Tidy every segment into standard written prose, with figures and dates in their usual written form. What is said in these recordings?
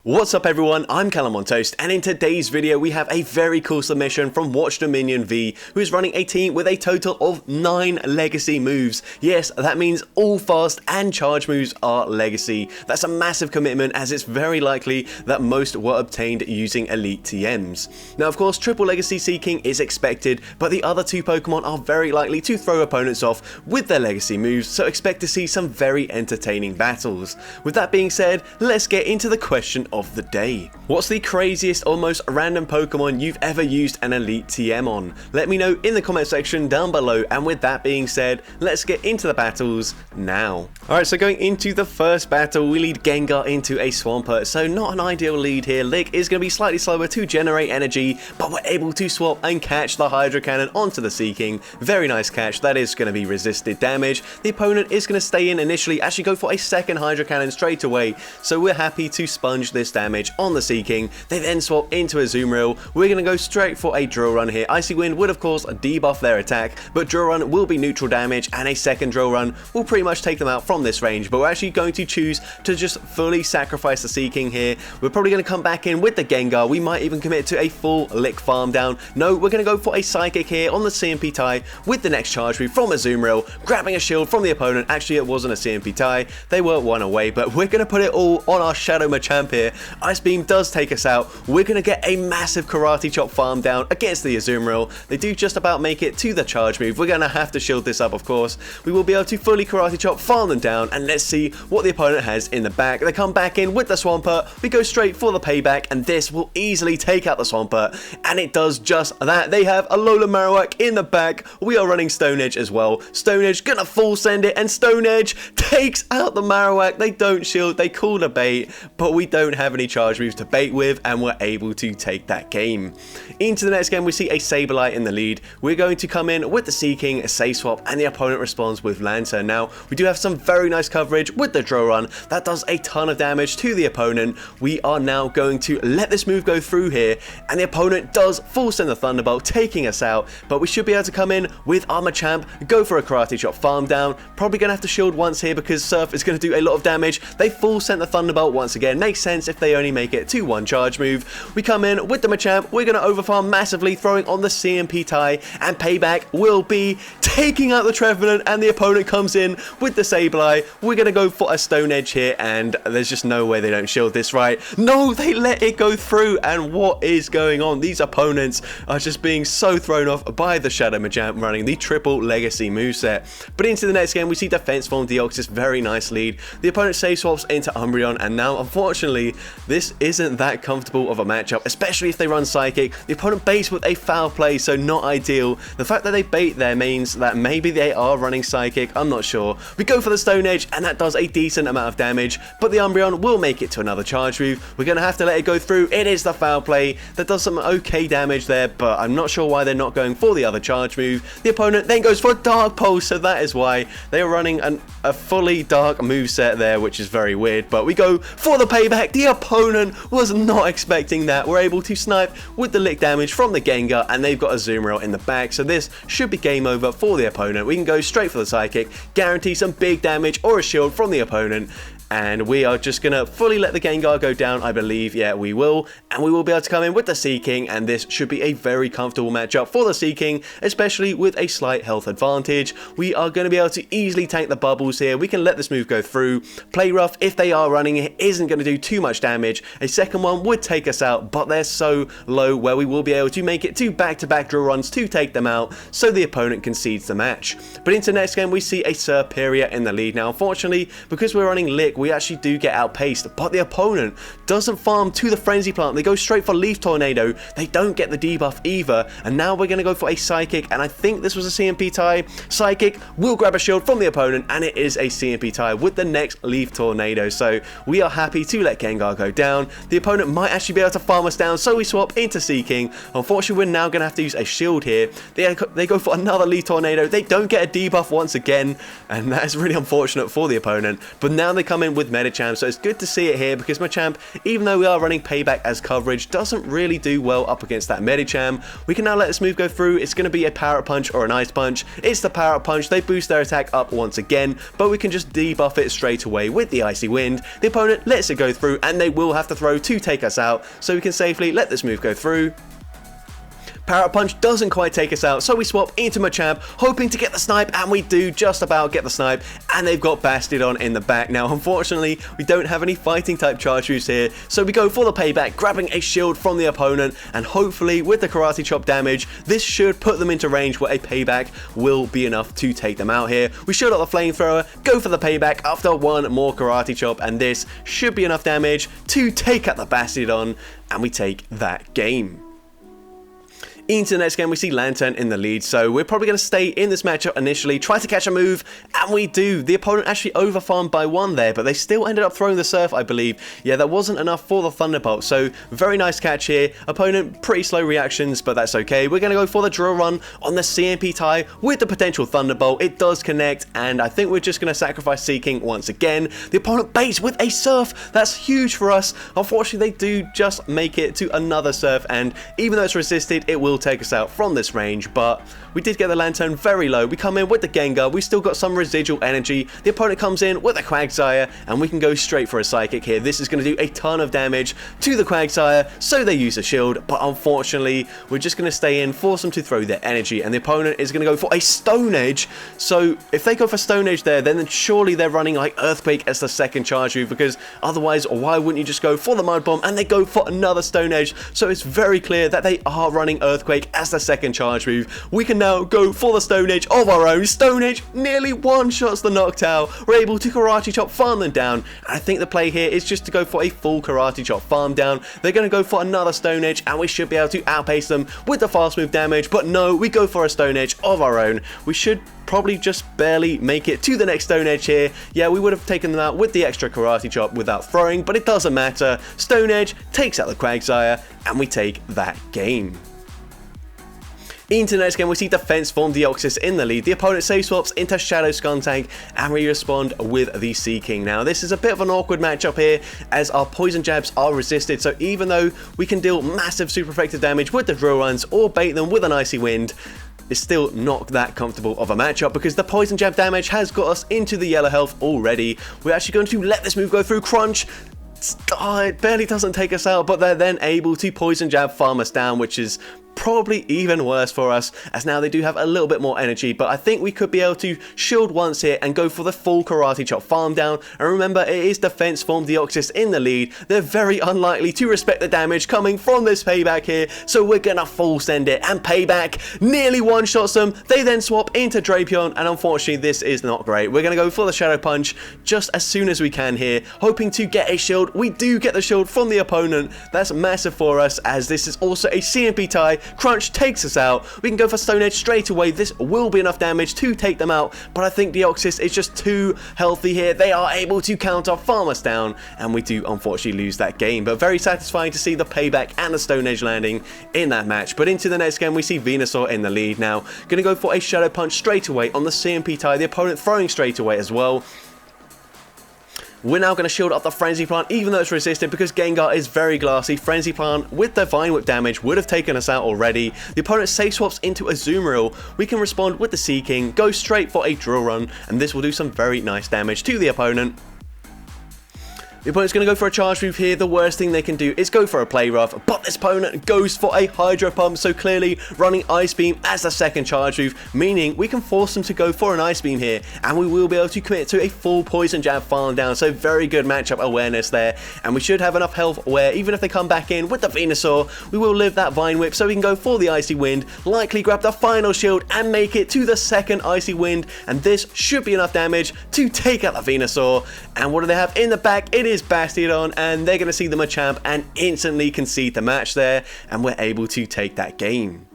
What's up everyone, I'm CallumOnToast, and in today's video we have a very cool submission from Watch Dominion V, who is running a team with a total of 9 legacy moves. Yes, that means all fast and charge moves are legacy. That's a massive commitment, as it's very likely that most were obtained using elite TMs. Now of course, triple legacy Seaking is expected, but the other two Pokemon are very likely to throw opponents off with their legacy moves, so expect to see some very entertaining battles. With that being said, let's get into the question of the day. What's the craziest or most random Pokemon you've ever used an elite TM on? Let me know in the comment section down below, and with that being said, let's get into the battles now. Alright, so going into the first battle, we lead Gengar into a Swampert, so not an ideal lead here. Lick is going to be slightly slower to generate energy, but we're able to swap and catch the Hydro Cannon onto the Seaking. Very nice catch, that is going to be resisted damage. The opponent is going to stay in initially, actually go for a second Hydro Cannon straight away, so we're happy to sponge this damage on the Seaking. They then swap into a Azumarill. We're going to go straight for a Drill Run here. Icy Wind would of course debuff their attack, but Drill Run will be neutral damage, and a second Drill Run will pretty much take them out from this range. But we're actually going to choose to just fully sacrifice the Seaking here. We're probably going to come back in with the Gengar. We might even commit to a full Lick farm down. No, we're going to go for a Psychic here on the CMP tie with the next charge move from Azumarill, grabbing a shield from the opponent. Actually, it wasn't a CMP tie. They were one away, but we're going to put it all on our Shadow Machamp here. Ice Beam does take us out. We're going to get a massive Karate Chop farm down against the Azumarill. They do just about make it to the charge move. We're going to have to shield this up, of course. We will be able to fully Karate Chop, farm them down, and let's see what the opponent has in the back. They come back in with the Swampert. We go straight for the payback, and this will easily take out the Swampert, and it does just that. They have a Lola Marowak in the back. We are running Stone Edge as well. Stone Edge gonna full send it, and Stone Edge takes out the Marowak. They don't shield, they call a bait, but we don't have any charge moves to bait with, and we're able to take that game. Into the next game, we see a Sableye in the lead. We're going to come in with the Seaking, a Safe Swap, and the opponent responds with Lantern. Now, we do have some very nice coverage with the Drill Run. That does a ton of damage to the opponent. We are now going to let this move go through here, and the opponent does full send the Thunderbolt, taking us out, but we should be able to come in with our Machamp, go for a Karate Chop, farm down. Probably going to have to shield once here because Surf is going to do a lot of damage. They full sent the Thunderbolt once again. Makes sense if they only make it to one charge move. We come in with the Machamp. We're going to overfarm massively, throwing on the CMP tie, and payback will be taking out the Trevenant, and the opponent comes in with the Sableye. We're going to go for a Stone Edge here, and there's just no way they don't shield this, right? No, they let it go through, and what is going on? These opponents are just being so thrown off by the Shadow Machamp running the triple legacy moveset. But into the next game, we see Defense Form Deoxys, very nice lead. The opponent save swaps into Umbreon, and now unfortunately this isn't that comfortable of a matchup, especially if they run Psychic. The opponent baits with a Foul Play, so not ideal. The fact that they bait there means that maybe they are running Psychic, I'm not sure. We go for the Stone Edge, and that does a decent amount of damage, but the Umbreon will make it to another charge move. We're going to have to let it go through. It is the Foul Play. That does some okay damage there, but I'm not sure why they're not going for the other charge move. The opponent then goes for a Dark Pulse, so that is why they are running a fully dark moveset there, which is very weird, but we go for the payback. The opponent was not expecting that. We're able to snipe with the Lick damage from the Gengar, and they've got a Azumarill in the back, so this should be game over for the opponent. We can go straight for the Psychic, guarantee some big damage or a shield from the opponent, and we are just going to fully let the Gengar go down, I believe. Yeah, we will. And we will be able to come in with the Seaking, and this should be a very comfortable matchup for the Seaking, especially with a slight health advantage. We are going to be able to easily tank the bubbles here. We can let this move go through. Play rough if they are running it. Isn't going to do too much damage. A second one would take us out, but they're so low where we will be able to make it to back-to-back drill runs to take them out, so the opponent concedes the match. But into the next game, we see a Serperior in the lead. Now, unfortunately, because we're running Lick, we actually do get outpaced, but the opponent doesn't farm to the Frenzy Plant. They go straight for Leaf Tornado. They don't get the debuff either, and now we're going to go for a Psychic, and I think this was a CMP tie. Psychic will grab a shield from the opponent, and it is a CMP tie with the next Leaf Tornado, so we are happy to let Gengar go down. The opponent might actually be able to farm us down, so we swap into Seaking. Unfortunately, we're now going to have to use a shield here. They go for another Leaf Tornado. They don't get a debuff once again, and that is really unfortunate for the opponent, but now they come in going with Medicham, so it's good to see it here because Machamp, even though we are running Payback as coverage, doesn't really do well up against that Medicham. We can now let this move go through. It's going to be a Power Up Punch or an Ice Punch. It's the Power Up Punch. They boost their attack up once again, but we can just debuff it straight away with the Icy Wind. The opponent lets it go through, and they will have to throw to take us out, so we can safely let this move go through. Power Up Punch doesn't quite take us out, so we swap into Machamp, hoping to get the snipe, and we do just about get the snipe, and they've got Bastiodon in the back. Now, unfortunately, we don't have any fighting type charge moves here, so we go for the payback, grabbing a shield from the opponent, and hopefully, with the Karate Chop damage, this should put them into range where a payback will be enough to take them out here. We shield out the Flamethrower, go for the payback after one more Karate Chop, and this should be enough damage to take out the Bastiodon, and we take that game. Into the next game, we see Lantern in the lead, so we're probably going to stay in this matchup initially, try to catch a move, and we do. The opponent actually overfarmed by one there, but they still ended up throwing the Surf, I believe. Yeah, that wasn't enough for the Thunderbolt, so very nice catch here. Opponent, pretty slow reactions, but that's okay. We're going to go for the Drill Run on the CMP tie with the potential Thunderbolt. It does connect, and I think we're just going to sacrifice Seaking once again. The opponent baits with a Surf. That's huge for us. Unfortunately, they do just make it to another Surf, and even though it's resisted, it will take us out from this range, but we did get the Lantern very low. We come in with the Gengar, we still got some residual energy. The opponent comes in with a Quagsire, and we can go straight for a Psychic here. This is going to do a ton of damage to the Quagsire, so they use a shield, but unfortunately, we're just going to stay in, force them to throw their energy, and the opponent is going to go for a Stone Edge. So if they go for Stone Edge there, then surely they're running like Earthquake as the second charge move, because otherwise, why wouldn't you just go for the Mud Bomb, and they go for another Stone Edge? So it's very clear that they are running Earthquake as the second charge move. We can now go for the Stone Edge of our own. Stone Edge nearly one-shots the Noctowl. We're able to Karate Chop, farm them down. I think the play here is just to go for a full Karate Chop farm down. They're going to go for another Stone Edge, and we should be able to outpace them with the fast move damage, but no, we go for a Stone Edge of our own. We should probably just barely make it to the next Stone Edge here. Yeah, we would have taken them out with the extra Karate Chop without throwing, but it doesn't matter. Stone Edge takes out the Quagsire, and we take that game. Into the next game, we see Defense Form Deoxys in the lead. The opponent save swaps into Shadow Skuntank, and we respond with the Seaking. Now, this is a bit of an awkward matchup here, as our Poison Jabs are resisted, so even though we can deal massive super effective damage with the Drill Runs or bait them with an Icy Wind, it's still not that comfortable of a matchup because the Poison Jab damage has got us into the yellow health already. We're actually going to let this move go through. Crunch. It barely doesn't take us out, but they're then able to Poison Jab farm us down, which is probably even worse for us, as now they do have a little bit more energy, but I think we could be able to shield once here and go for the full Karate Chop farm down. And remember, it is Defense Form Deoxys in the lead. They're very unlikely to respect the damage coming from this payback here, so we're gonna full send it, and payback nearly one-shots them. They then swap into Drapion, and unfortunately this is not great. We're gonna go for the Shadow Punch just as soon as we can here, hoping to get a shield. We do get the shield from the opponent. That's massive for us, as this is also a CMP tie. Crunch takes us out. We can go for Stone Edge straight away. This will be enough damage to take them out, but I think Deoxys is just too healthy here. They are able to counter, farm us down, and we do unfortunately lose that game, but very satisfying to see the payback and the Stone Edge landing in that match. But into the next game, we see Venusaur in the lead now. Gonna go for a Shadow Punch straight away on the CMP tie. The opponent throwing straight away as well. We're now going to shield up the Frenzy Plant, even though it's resisted, because Gengar is very glassy. Frenzy Plant with the Vine Whip damage would have taken us out already. The opponent safe swaps into Azumarill. We can respond with the Seaking, go straight for a Drill Run, and this will do some very nice damage to the opponent. The opponent's going to go for a charge move here. The worst thing they can do is go for a Play Rough, but this opponent goes for a Hydro Pump, so clearly running Ice Beam as the second charge move, meaning we can force them to go for an Ice Beam here, and we will be able to commit to a full Poison Jab farm down, so very good matchup awareness there, and we should have enough health where even if they come back in with the Venusaur, we will live that Vine Whip, so we can go for the Icy Wind, likely grab the final shield, and make it to the second Icy Wind, and this should be enough damage to take out the Venusaur. And what do they have in the back? It is Bastiodon, and they're going to see the Machamp and instantly concede the match there, and we're able to take that game.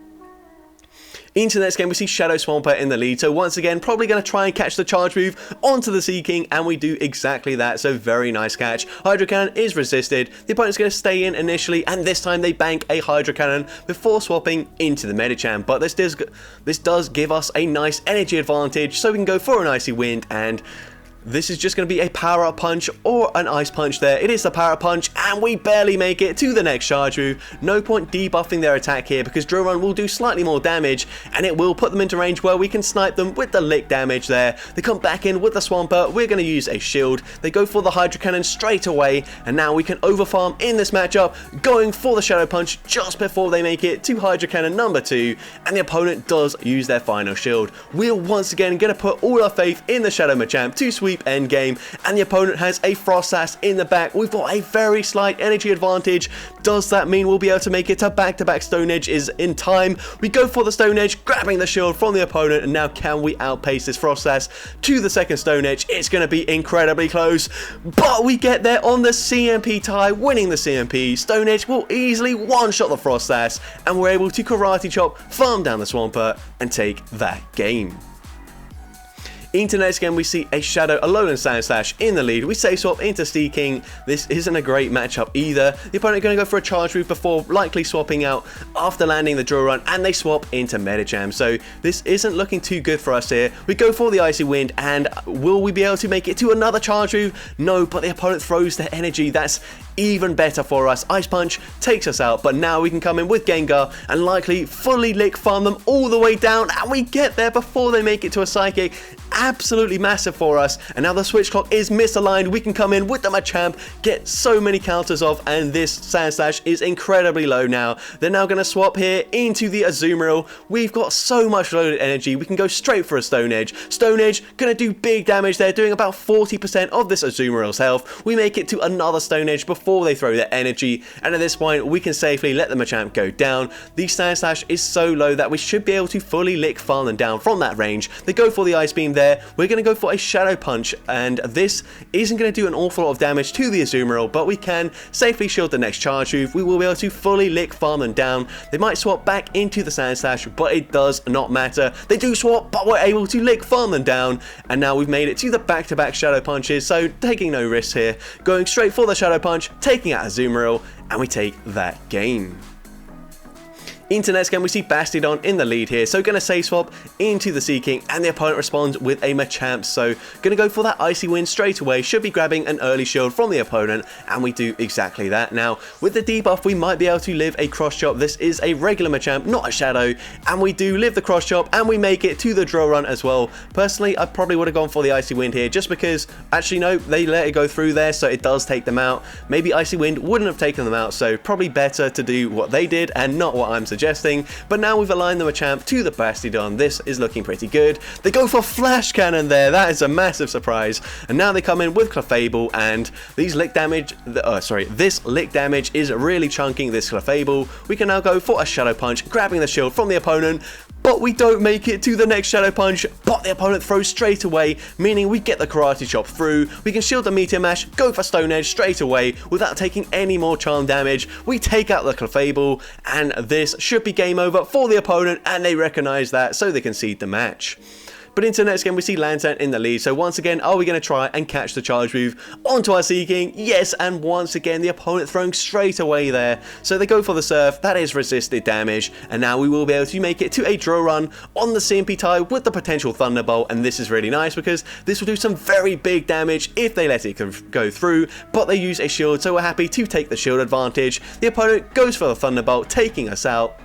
Into the next game, we see Shadow Swampert in the lead, so once again, probably going to try and catch the charge move onto the Seaking, and we do exactly that, so very nice catch. Hydro Cannon is resisted, the opponent's going to stay in initially, and this time they bank a Hydro Cannon before swapping into the Medicham, but this does give us a nice energy advantage, so we can go for an Icy Wind, and This is just going to be a power up punch or an ice punch there. It is the power up punch, and we barely make it to the next charge move. No point debuffing their attack here because Drill Run will do slightly more damage, and it will put them into range where we can snipe them with the lick damage there. They come back in with the Swampert. We're going to use a shield. They go for the Hydro Cannon straight away, and now we can overfarm in this matchup, going for the Shadow Punch just before they make it to Hydro Cannon number 2, and the opponent does use their final shield. We're once again going to put all our faith in the Shadow Machamp to sweep endgame, and the opponent has a Frost Sash in the back. We've got a very slight energy advantage. Does that mean we'll be able to make it to back-to-back Stone Edge is in time? We go for the Stone Edge, grabbing the shield from the opponent, and now can we outpace this Frost Sash to the second Stone Edge? It's going to be incredibly close, but we get there on the CMP tie, winning the CMP. Stone Edge will easily one-shot the Frost Sash, and we're able to Karate Chop, farm down the Swampert, and take that game. Into next game, we see a Shadow, Alolan Sandslash in the lead. We safe swap into Seaking. This isn't a great matchup either. The opponent going to go for a charge move before likely swapping out after landing the Drill Run, and they swap into Medicham. So this isn't looking too good for us here. We go for the Icy Wind, and will we be able to make it to another charge move? No, but the opponent throws their energy. That's even better for us. Ice Punch takes us out, but now we can come in with Gengar and likely fully lick farm them all the way down, and we get there before they make it to a Psychic. Absolutely massive for us, and now the switch clock is misaligned. We can come in with the Machamp, get so many counters off, and this Sandslash is incredibly low now. They're now going to swap here into the Azumarill. We've got so much loaded energy, we can go straight for a Stone Edge. Stone Edge going to do big damage there, doing about 40% of this Azumarill's health. We make it to another Stone Edge before they throw their energy, and at this point we can safely let the Machamp go down. The Sandslash is so low that we should be able to fully lick farm them down from that range. They go for the Ice Beam there. We're going to go for a Shadow Punch, and this isn't going to do an awful lot of damage to the Azumarill, but we can safely shield the next charge move. We will be able to fully lick farm them down. They might swap back into the Sandslash, but it does not matter. They do swap, but we're able to lick farm them down, and now we've made it to the back-to-back Shadow Punches, so taking no risks here. Going straight for the Shadow Punch, taking out Azumarill, and we take that game. Into next game, we see Bastiodon in the lead here, so going to safe swap into the Seaking, and the opponent responds with a Machamp, so going to go for that Icy Wind straight away. Should be grabbing an early shield from the opponent, and we do exactly that. Now with the debuff, we might be able to live a cross chop. This is a regular Machamp, not a Shadow, and we do live the cross chop, and we make it to the Drill Run as well. Personally, I probably would have gone for the Icy Wind here, just because actually no, they let it go through there, so it does take them out. Maybe Icy Wind wouldn't have taken them out, so probably better to do what they did and not what I'm suggesting. But now we've aligned the Machamp to the Bastiodon. This is looking pretty good. They go for Flash Cannon there. That is a massive surprise. And now they come in with Clefable, and these lick damage, this lick damage is really chunking this Clefable. We can now go for a Shadow Punch, grabbing the shield from the opponent, but we don't make it to the next Shadow Punch, but the opponent throws straight away, meaning we get the Karate Chop through. We can shield the Meteor Mash, go for Stone Edge straight away without taking any more charm damage. We take out the Clefable, and this should be game over for the opponent, and they recognize that, so they concede the match. But into the next game, we see Lantern in the lead. So once again, are we going to try and catch the charge move onto our Seaking? Yes, and once again, the opponent throwing straight away there. So they go for the Surf. That is resisted damage. And now we will be able to make it to a Drill Run on the CMP tie with the potential Thunderbolt. And this is really nice because this will do some very big damage if they let it go through. But they use a shield, so we're happy to take the shield advantage. The opponent goes for the Thunderbolt, taking us out.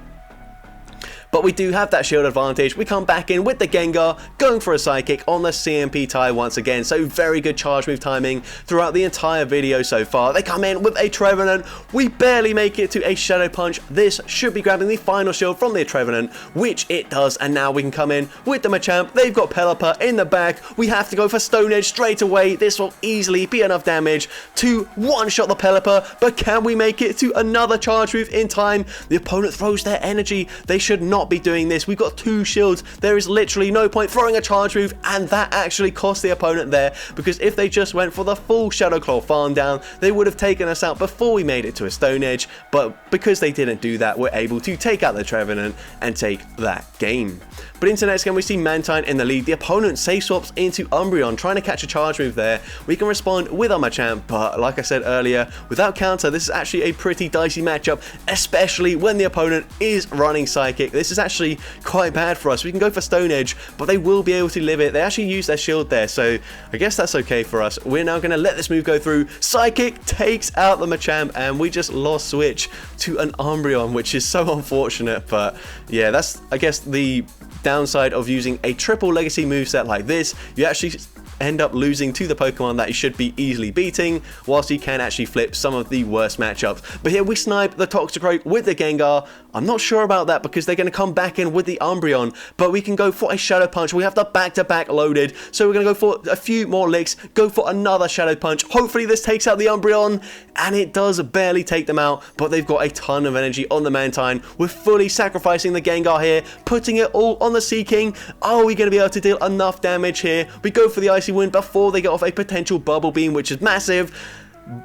But we do have that shield advantage. We come back in with the Gengar, going for a Psychic on the CMP tie once again. So very good charge move timing throughout the entire video so far. They come in with a Trevenant. We barely make it to a Shadow Punch. This should be grabbing the final shield from the Trevenant, which it does. And now we can come in with the Machamp. They've got Pelipper in the back. We have to go for Stone Edge straight away. This will easily be enough damage to one-shot the Pelipper. But can we make it to another charge move in time? The opponent throws their energy. They should not be doing this. We've got two shields. There is literally no point throwing a charge move, and that actually cost the opponent there, because if they just went for the full Shadow Claw farm down, they would have taken us out before we made it to a Stone Edge. But because they didn't do that, we're able to take out the Trevenant and take that game. But into the next game, we see Mantine in the lead. The opponent safe swaps into Umbreon, trying to catch a charge move there. We can respond with our Machamp, but like I said earlier, without counter, this is actually a pretty dicey matchup, especially when the opponent is running Psychic. This this is actually quite bad for us. We can go for Stone Edge, but they will be able to live it. They actually use their shield there, so I guess that's okay for us. We're now going to let this move go through. Psychic takes out the Machamp, and we just lost switch to an Umbreon, which is so unfortunate. But yeah, that's, I guess, the downside of using a triple legacy moveset like this. You actually end up losing to the Pokemon that you should be easily beating, whilst you can actually flip some of the worst matchups. But here we snipe the Toxicroak with the Gengar. I'm not sure about that because they're going to come back in with the Umbreon, but we can go for a Shadow Punch. We have the back-to-back loaded, so we're going to go for a few more licks, go for another Shadow Punch. Hopefully this takes out the Umbreon, and it does barely take them out, but they've got a ton of energy on the Mantine. We're fully sacrificing the Gengar here, putting it all on the Seaking. Are we going to be able to deal enough damage here? We go for the Icy Wind before they get off a potential Bubble Beam, which is massive,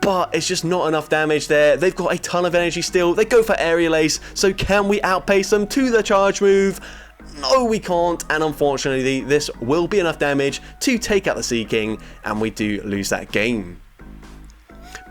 but it's just not enough damage there. They've got a ton of energy still. They go for Aerial Ace, so can we outpace them to the charge move? No, we can't, and unfortunately this will be enough damage to take out the Seaking, and we do lose that game.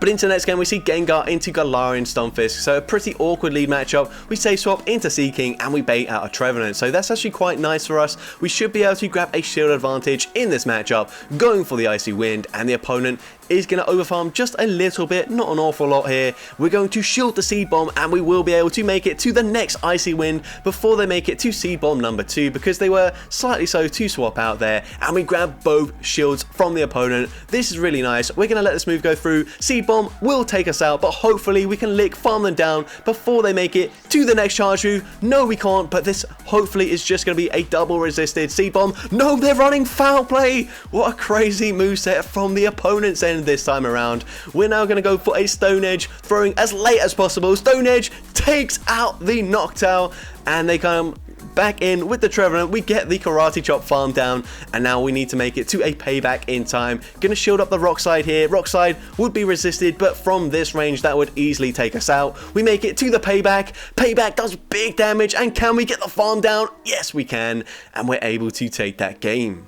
But into the next game, we see Gengar into Galarian Stunfisk, so a pretty awkward lead matchup. We save swap into Seaking, and we bait out a Trevenant, so that's actually quite nice for us. We should be able to grab a shield advantage in this matchup, going for the Icy Wind, and the opponent is going to overfarm just a little bit, not an awful lot here. We're going to shield the Seed Bomb, and we will be able to make it to the next Icy Wind before they make it to Seed Bomb number 2, because they were slightly slow to swap out there, and we grab both shields from the opponent. This is really nice. We're going to let this move go through. Seed Bomb will take us out, but hopefully we can farm them down before they make it to the next charge move. No, we can't, but this hopefully is just going to be a double resisted Seed Bomb. No, they're running Foul Play. What a crazy moveset from the opponent's end this time around. We're now going to go for a Stone Edge, throwing as late as possible. Stone Edge takes out the Noctowl, and they come back in with the Trevenant. We get the Karate Chop farm down, and now we need to make it to a payback in time. Gonna shield up the Rock Slide here. Rock Slide would be resisted, but from this range that would easily take us out. We make it to the payback. Payback does big damage, and can we get the farm down? Yes, we can, and we're able to take that game.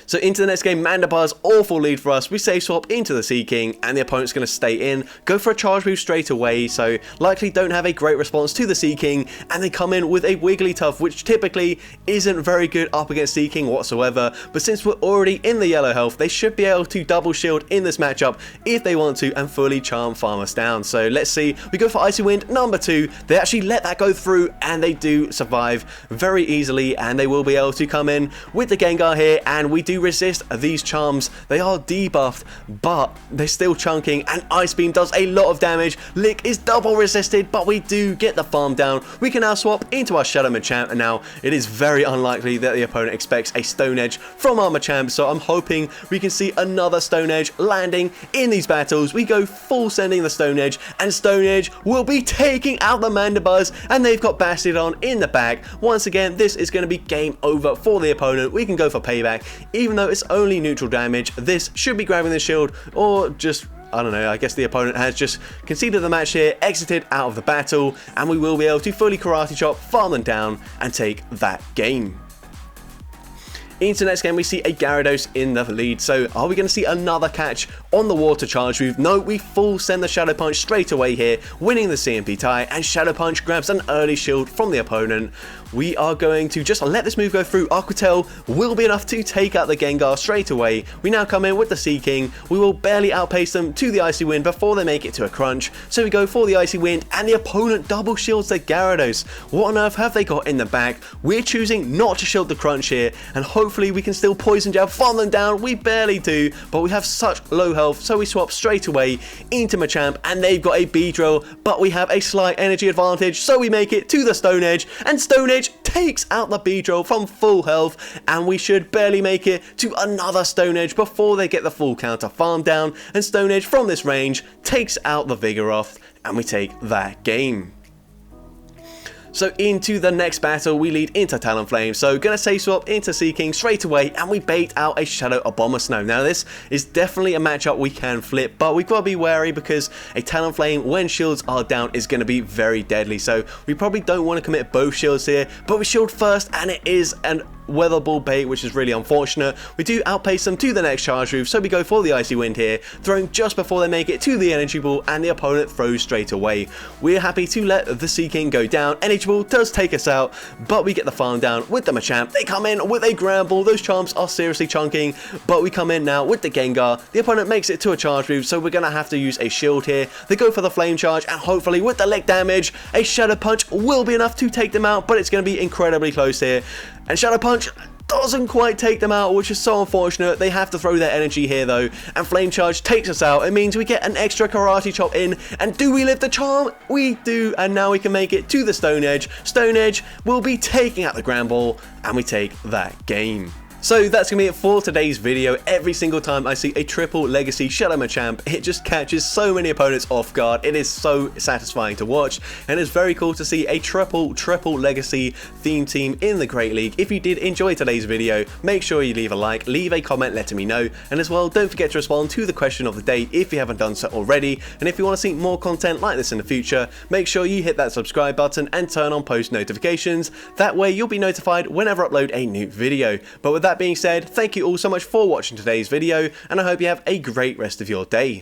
So into the next game, Mandibar's awful lead for us. We save swap into the Seaking, and the opponent's going to stay in, go for a charge move straight away, so likely don't have a great response to the Seaking, and they come in with a Wigglytuff, which typically isn't very good up against Seaking whatsoever, but since we're already in the yellow health, they should be able to double shield in this matchup if they want to, and fully charm farm us down. So let's see, we go for Icy Wind number 2, they actually let that go through, and they do survive very easily, and they will be able to come in with the Gengar here, and we do resist these charms. They are debuffed, but they're still chunking, and Ice Beam does a lot of damage. Lick is double resisted, but we do get the farm down. We can now swap into our Shadow Machamp, and now it is very unlikely that the opponent expects a Stone Edge from our Machamp, so I'm hoping we can see another Stone Edge landing in these battles. We go full sending the Stone Edge, and Stone Edge will be taking out the Mandibuzz, and they've got Bastiodon in the back. Once again, this is going to be game over for the opponent. We can go for payback, even though it's only neutral damage. This should be grabbing the shield, or just, I don't know, I guess the opponent has just conceded the match here, exited out of the battle, and we will be able to fully Karate Chop, farm them down, and take that game. Into the next game, we see a Gyarados in the lead, so are we going to see another catch on the water charge move? No, we full send the Shadow Punch straight away here, winning the CMP tie, and Shadow Punch grabs an early shield from the opponent. We are going to just let this move go through. Aquatel will be enough to take out the Gengar straight away. We now come in with the Seaking. We will barely outpace them to the Icy Wind before they make it to a crunch. So we go for the Icy Wind, and the opponent double shields the Gyarados. What on earth have they got in the back? We're choosing not to shield the crunch here, and hopefully we can still Poison Jab, farm them down. We barely do, but we have such low health, so we swap straight away into Machamp, and they've got a Beedrill, but we have a slight energy advantage, so we make it to the Stone Edge, and Stone Edge takes out the Beedrill from full health, and we should barely make it to another Stone Edge before they get the full counter farm down, and Stone Edge from this range takes out the Vigoroth, and we take that game. So into the next battle, we lead into Talonflame. So gonna save swap into Seaking straight away, and we bait out a Shadow Abomasnow. Now this is definitely a matchup we can flip, but we've got to be wary because a Talonflame, when shields are down, is going to be very deadly. So we probably don't want to commit both shields here, but we shield first, and it is an Weather Ball bait, which is really unfortunate. We do outpace them to the next charge move, so we go for the Icy Wind here, throwing just before they make it to the Energy Ball, and the opponent throws straight away. We're happy to let the Seaking go down. Energy Ball does take us out, but we get the farm down with the Machamp. They come in with a Ground Ball. Those Charms are seriously chunking, but we come in now with the Gengar. The opponent makes it to a charge move, so we're going to have to use a shield here. They go for the Flame Charge, and hopefully with the leg damage, a Shadow Punch will be enough to take them out, but it's going to be incredibly close here. And Shadow Punch doesn't quite take them out, which is so unfortunate. They have to throw their energy here though, and Flame Charge takes us out. It means we get an extra Karate Chop in, and do we live the charm? We do, and now we can make it to the Stone Edge. Stone Edge will be taking out the Ground Ball, and we take that game. So that's going to be it for today's video. Every single time I see a triple legacy Shadow Machamp, it just catches so many opponents off guard. It is so satisfying to watch, and it's very cool to see a triple legacy theme team in the Great League. If you did enjoy today's video, make sure you leave a like, leave a comment letting me know, and as well, don't forget to respond to the question of the day if you haven't done so already. And if you want to see more content like this in the future, make sure you hit that subscribe button and turn on post notifications. That way you'll be notified whenever I upload a new video. But with that being said, thank you all so much for watching today's video, and I hope you have a great rest of your day.